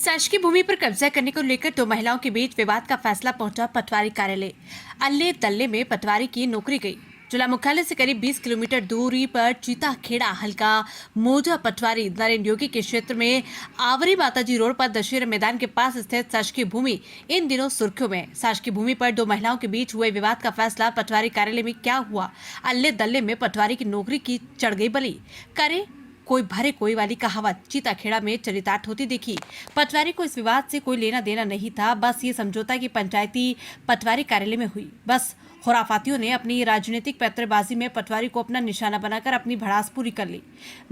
शासकीय भूमि पर कब्जा करने को लेकर दो महिलाओं के बीच विवाद का फैसला पहुंचा पटवारी कार्यालय। अल्ले तल्ले में पटवारी की नौकरी गई। जिला मुख्यालय से करीब 20 किलोमीटर दूरी पर चीताखेड़ा हल्का मोजा पटवारी नरेंद्र योगी के क्षेत्र में आवरी माताजी रोड पर दशहरा मैदान के पास स्थित शासकीय भूमि इन दिनों सुर्खियों में। शासकीय भूमि पर दो महिलाओं के बीच हुए विवाद का फैसला पटवारी कार्यालय में क्या हुआ। अल्ले दल्ले में पटवारी की नौकरी की चढ़ गई बलि। करे कोई भरे कोई वाली कहावत चीताखेड़ा में चरितार्थ होती देखी। पटवारी को इस विवाद से कोई लेना देना नहीं था। बस ये समझौता की पंचायती पटवारी कार्यालय में हुई। बस खुराफातियों ने अपनी राजनीतिक पैतरेबाजी में पटवारी को अपना निशाना बनाकर अपनी भड़ास पूरी कर ली।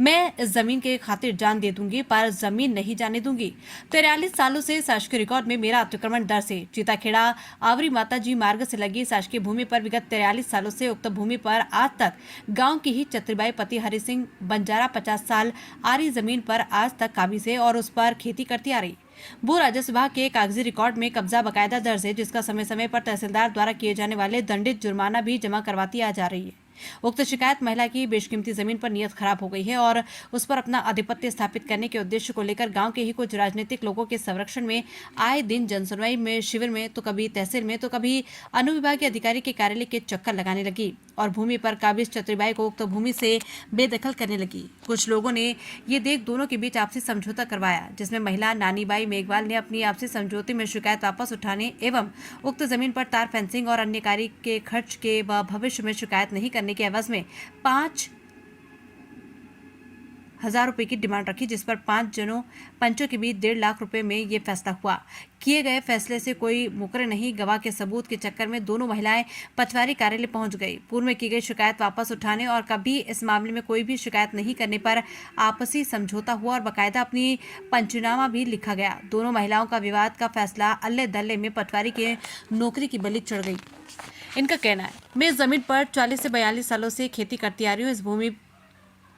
मैं इस जमीन के खातिर जान दे दूंगी पर जमीन नहीं जाने दूंगी। 43 सालों से शासकीय रिकॉर्ड में मेरा अतिक्रमण दर्ज है। चीताखेड़ा आवरी माता जी मार्ग से लगी शासकीय भूमि पर विगत 43 सालों से उक्त भूमि पर आज तक गांव की ही छत्रीबाई पति हरि सिंह बंजारा 50 साल आरी जमीन पर आज तक काबिज है और उस पर खेती करती आ रही। भू राजस्व विभाग के कागजी रिकॉर्ड में कब्जा बकायदा दर्ज है, जिसका समय समय पर तहसीलदार द्वारा किए जाने वाले दंडित जुर्माना भी जमा करवाती आ जा रही है। उक्त शिकायत महिला की बेशकीमती जमीन पर नियत खराब हो गई है और उस पर अपना आधिपत्य स्थापित करने के उद्देश्य को लेकर गांव के ही कुछ राजनीतिक लोगों के संरक्षण में आए दिन जनसुनवाई में शिविर में तो कभी तहसील में तो कभी अनुविभागीय अधिकारी के कार्यालय के चक्कर लगाने लगी और भूमि पर काबिज छत्रीबाई को उक्त भूमि से बेदखल करने लगी। कुछ लोगों ने ये देख दोनों के बीच आपसी समझौता करवाया, जिसमें महिला नानीबाई मेघवाल ने अपनी आपसी समझौते में शिकायत वापस उठाने एवं उक्त जमीन पर तार फेंसिंग और अन्य कार्य के खर्च के व भविष्य में शिकायत नहीं करने के एवज में 5,000 रुपए की डिमांड रखी, जिस पर 5 जनों पंचों के बीच 1.5 लाख रुपए में ये फैसला हुआ। किए गए फैसले से कोई मुकरे नहीं। गवाह के सबूत के चक्कर में दोनों महिलाएं पटवारी कार्यालय पहुंच गई। पूर्व में की गई शिकायत वापस उठाने और कभी इस मामले में कोई भी शिकायत नहीं करने पर आपसी समझौता हुआ और बाकायदा अपनी पंचनामा भी लिखा गया। दोनों महिलाओं का विवाद का फैसला अल्ले दल्ले में पटवारी के नौकरी की बलि चढ़ गई। इनका कहना है, मैं इस जमीन पर 40 से 42 सालों से खेती करती आ रही हूँ। इस भूमि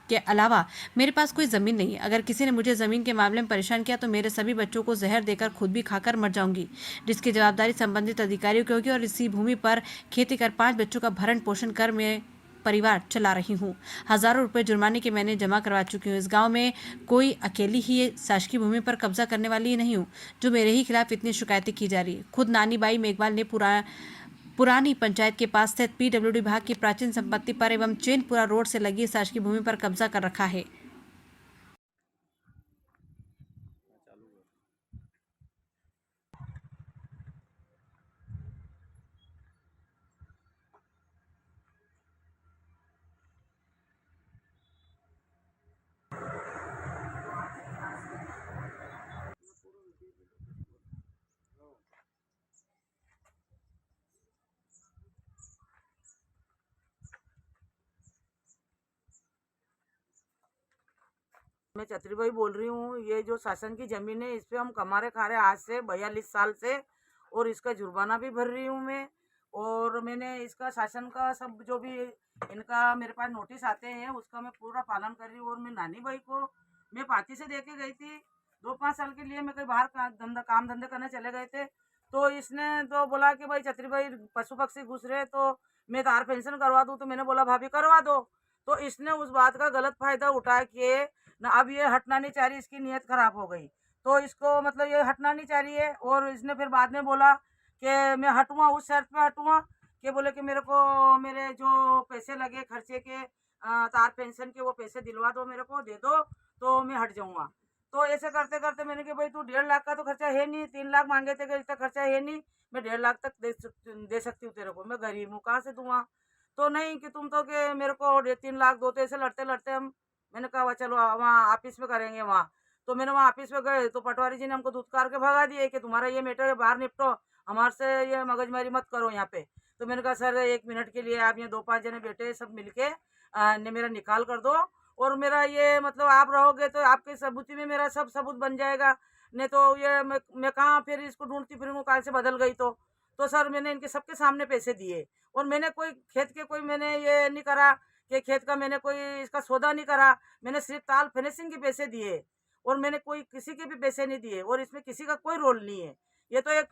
के अलावा मेरे पास कोई जमीन नहीं है। अगर किसी ने मुझे जमीन के मामले में परेशान किया तो मेरे सभी बच्चों को जहर देकर खुद भी खाकर मर जाऊंगी, जिसकी जवाबदारी संबंधित अधिकारियों की होगी। और इसी भूमि पर खेती कर 5 बच्चों का भरण पोषण कर मैं परिवार चला रही हूँ। हजारों रुपए जुर्माने के मैंने जमा करवा चुकी हूँ। इस गांव में कोई अकेली ही शासकीय भूमि पर कब्जा करने वाली ही नहीं हूँ जो मेरे ही खिलाफ इतनी शिकायतें की जा रही है। खुद नानीबाई मेघवाल ने पुरानी पंचायत के पास स्थित पीडब्ल्यूडी विभाग की प्राचीन संपत्ति पर एवं चैनपुरा रोड से लगी शासकीय भूमि पर कब्जा कर रखा है। मैं छत्रीबाई बोल रही हूँ। ये जो शासन की जमीन है इस पे हम कमा खा रहे आज से 42 साल से, और इसका जुर्माना भी भर रही हूँ मैं। और मैंने इसका शासन का सब जो भी इनका मेरे पास नोटिस आते हैं उसका मैं पूरा पालन कर रही हूँ। और मैं नानी भाई को मैं पार्टी से देके गई थी 2-5 साल के लिए। मैं कहीं बाहर काम धंधे करने चले गए थे तो इसने तो बोला कि भाई छत्रीबाई पशु पक्षी घुस रहे तो मैं तार पेंशन करवा दूँ। तो मैंने बोला भाभी करवा दो। तो इसने उस बात का गलत फायदा उठा के ना अब ये हटना नहीं चाह रही, इसकी नीयत खराब हो गई तो इसको मतलब ये हटना नहीं चाह रही है। और इसने फिर बाद में बोला कि मैं हटूँगा, उस शर्त पे हटूँगा कि बोले कि मेरे को मेरे जो पैसे लगे खर्चे के तार पेंशन के वो पैसे दिलवा दो, मेरे को दे दो तो मैं हट जाऊँगा। तो ऐसे करते करते मैंने कि भाई तू 1.5 लाख का तो खर्चा है नहीं, 3 लाख मांगे थे कि इतना खर्चा है नहीं, मैं 1.5 लाख तक दे सकती हूँ तेरे को, मैं गरीब हूँ कहाँ से दूंगा। तो नहीं कि तुम तो कि मेरे को 3 लाख दो। तो ऐसे लड़ते लड़ते हम मैंने कहा "वाह, चलो वहाँ ऑफिस में करेंगे वहाँ। तो मैंने वहाँ ऑफिस में गए तो पटवारी जी ने हमको धुतकार के भगा दिए कि तुम्हारा ये मैटर है बाहर निपटो, हमारे से ये मगजमारी मत करो यहाँ पे। तो मैंने कहा सर 1 मिनट के लिए आप यहाँ 2-5 जने बैठे सब मिलके ने मेरा निकाल कर दो और मेरा ये मतलब आप रहोगे तो आपके सबूती में मेरा सब सबूत बन जाएगा। नहीं तो ये मैं कहाँ फिर इसको ढूंढती फिरूंगा काल से बदल गई तो सर मैंने इनके सबके सामने पैसे दिए। और मैंने कोई खेत के कोई मैंने ये नहीं करा कि खेत का मैंने कोई इसका सौदा नहीं करा। मैंने सिर्फ ताल फिनिशिंग के पैसे दिए और मैंने कोई किसी के भी पैसे नहीं दिए और इसमें किसी का कोई रोल नहीं है। ये तो एक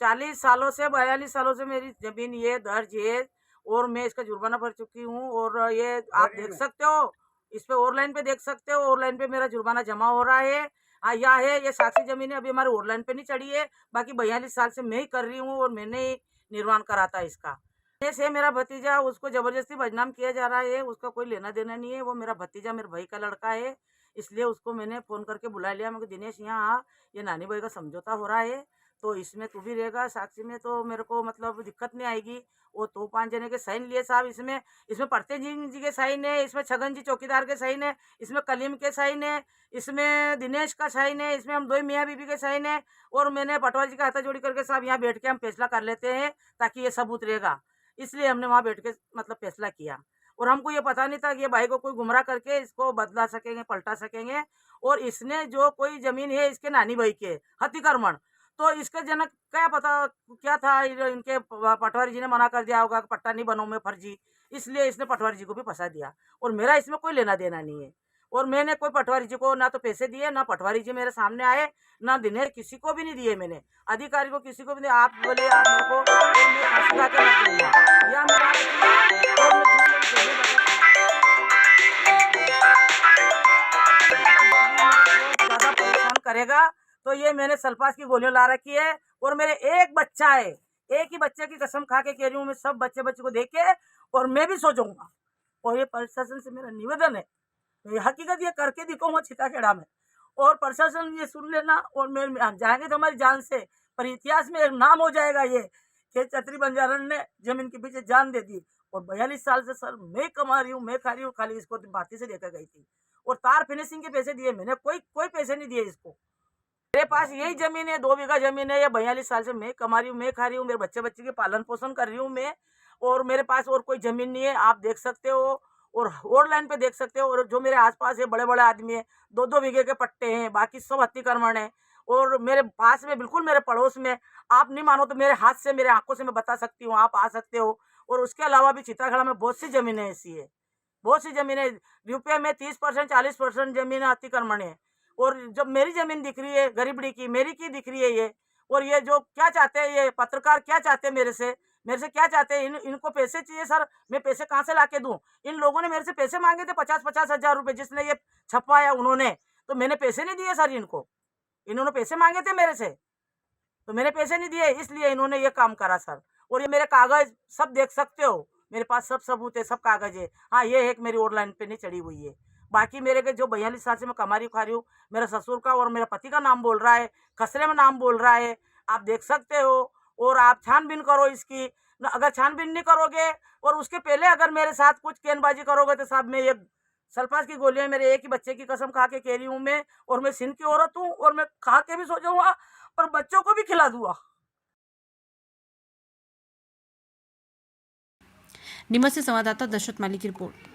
40 सालों से 42 सालों से मेरी जमीन ये दर्ज है और मैं इसका जुर्माना भर चुकी हूँ। और ये आप देख सकते हो, इस पे ऑनलाइन पे देख सकते हो, ऑनलाइन पे मेरा जुर्माना जमा हो रहा है। हाँ, यह है, ये साक्षी जमीन है, अभी हमारे ऑनलाइन पे नहीं चढ़ी है। बाकी 42 साल से मैं ही कर रही हूँ और मैंने ही निर्माण करा था इसका। से मेरा भतीजा, उसको जबरदस्ती बदनाम किया जा रहा है, उसका कोई लेना देना नहीं है। वो मेरा भतीजा मेरे भाई का लड़का है, इसलिए उसको मैंने फोन करके बुला लिया। मैं दिनेश यहाँ आ, ये नानी भाई का समझौता हो रहा है, तो इसमें तू भी रहेगा साक्षी में, तो मेरे को मतलब दिक्कत नहीं आएगी। वो तो 5 जने के साइन लिए साहब, इसमें इसमें प्रत्येक जी के साइन है, इसमें छगन जी चौकीदार के साइन है, इसमें कलीम के साइन है, इसमें दिनेश का साइन है, इसमें हम दो मियाँ बीबी के साइन है। और मैंने पटवारी जी का हाथा जोड़ी करके साहब यहाँ बैठ के हम फैसला कर लेते हैं, ताकि ये सबूत रहेगा। इसलिए हमने वहाँ बैठ के मतलब फैसला किया। और हमको ये पता नहीं था कि ये भाई को कोई गुमराह करके इसको बदला सकेंगे, पलटा सकेंगे। और इसने जो कोई जमीन है इसके नानी भाई के अतिक्रमण, तो इसके जनक क्या पता क्या था, इनके पटवारी जी ने मना कर दिया होगा कि पट्टा नहीं बनाऊं मैं फर्जी, इसलिए इसने पटवारी जी को भी फंसा दिया। और मेरा इसमें कोई लेना देना नहीं है। और मैंने कोई पटवारी जी को ना तो पैसे दिए, ना पटवारी जी मेरे सामने आए, ना दिनेश किसी को भी नहीं दिए मैंने, अधिकारी को किसी को भी नहीं। आप बोले आप मेरे को, और मैं फांसी खा के मर जाऊंगा, या मेरा और मैं ज्यादा परेशान करेगा, तो ये मैंने सल्फास की गोलियां ला रखी है। और मेरे एक बच्चा है, एक ही बच्चे की कसम खा के कह रही हूँ, मैं सब बच्चे को देखे और मैं भी सो जाऊंगा। और ये प्रशासन से मेरा निवेदन है, ये हकीकत ये करके दिखाऊंगा चिताखेड़ा में, और प्रशासन ये सुन लेना। और मैं जाएंगे तो हमारी जान से, पर इतिहास में एक नाम हो जाएगा ये कि छतरी बंजारण ने जमीन के पीछे जान दे दी। और 42 साल से सर मैं कमा रही हूँ, मैं खा रही हूँ, खाली इसको बाती से लेकर गई थी। और तार फिनिशिंग के पैसे दिए मैंने, कोई पैसे नहीं दिए इसको। मेरे पास यही जमीन है, 2 बीघा जमीन है। ये 42 साल से मैं कमा रही हूँ, मैं खा रही हूँ, मेरे बच्चे के पालन पोषण कर रही हूँ मैं। और मेरे पास और कोई जमीन नहीं है, आप देख सकते हो। और ऑनलाइन पे देख सकते हो। और जो मेरे आसपास है बड़े आदमी है, 2-2 बीघे के पट्टे हैं, बाकी सब अतिक्रमण है। और मेरे पास में, बिल्कुल मेरे पड़ोस में, आप नहीं मानो तो मेरे हाथ से, मेरे आंखों से मैं बता सकती हूँ, आप आ सकते हो। और उसके अलावा भी चिताखड़ा में बहुत सी जमीनें ऐसी है, बहुत सी जमीनें। रुपये में 30% 40% जमीन अतिक्रमण है। और जब मेरी जमीन दिख रही है गरीबड़ी की, मेरी की दिख रही है ये। और ये जो क्या चाहते हैं, ये पत्रकार क्या चाहते हैं मेरे से क्या चाहते हैं, इनको पैसे चाहिए सर। मैं पैसे कहाँ से लाके दूं? इन लोगों ने मेरे से पैसे मांगे थे 50-50 हजार रुपए, जिसने ये छपवाया उन्होंने, तो मैंने पैसे नहीं दिए सर इनको। इन्होंने पैसे मांगे थे मेरे से, तो मैंने पैसे नहीं दिए, इसलिए इन्होंने ये काम करा सर। और ये मेरे कागज सब देख सकते हो, मेरे पास सब सबूत है, सब कागज है। हाँ, ये एक मेरी ऑनलाइन पे नहीं चढ़ी हुई है। बाकी मेरे के जो 42 साल से मैं कमा रही खा रही हूँ, मेरे ससुर का और मेरे पति का नाम बोल रहा है, खसरे में नाम बोल रहा है, आप देख सकते हो। और आप छानबीन करो इसकी। अगर छानबीन नहीं करोगे और उसके पहले अगर मेरे साथ कुछ गेंदबाजी करोगे, तो साहब मैं ये सल्फास की गोलियां, मेरे एक ही बच्चे की कसम खा के कह रही हूँ मैं, और मैं सिंध की औरत हूँ, और मैं खा के भी सो जाऊंगा और बच्चों को भी खिला दूंगा। नीमच से संवाददाता दशरथ माली की रिपोर्ट।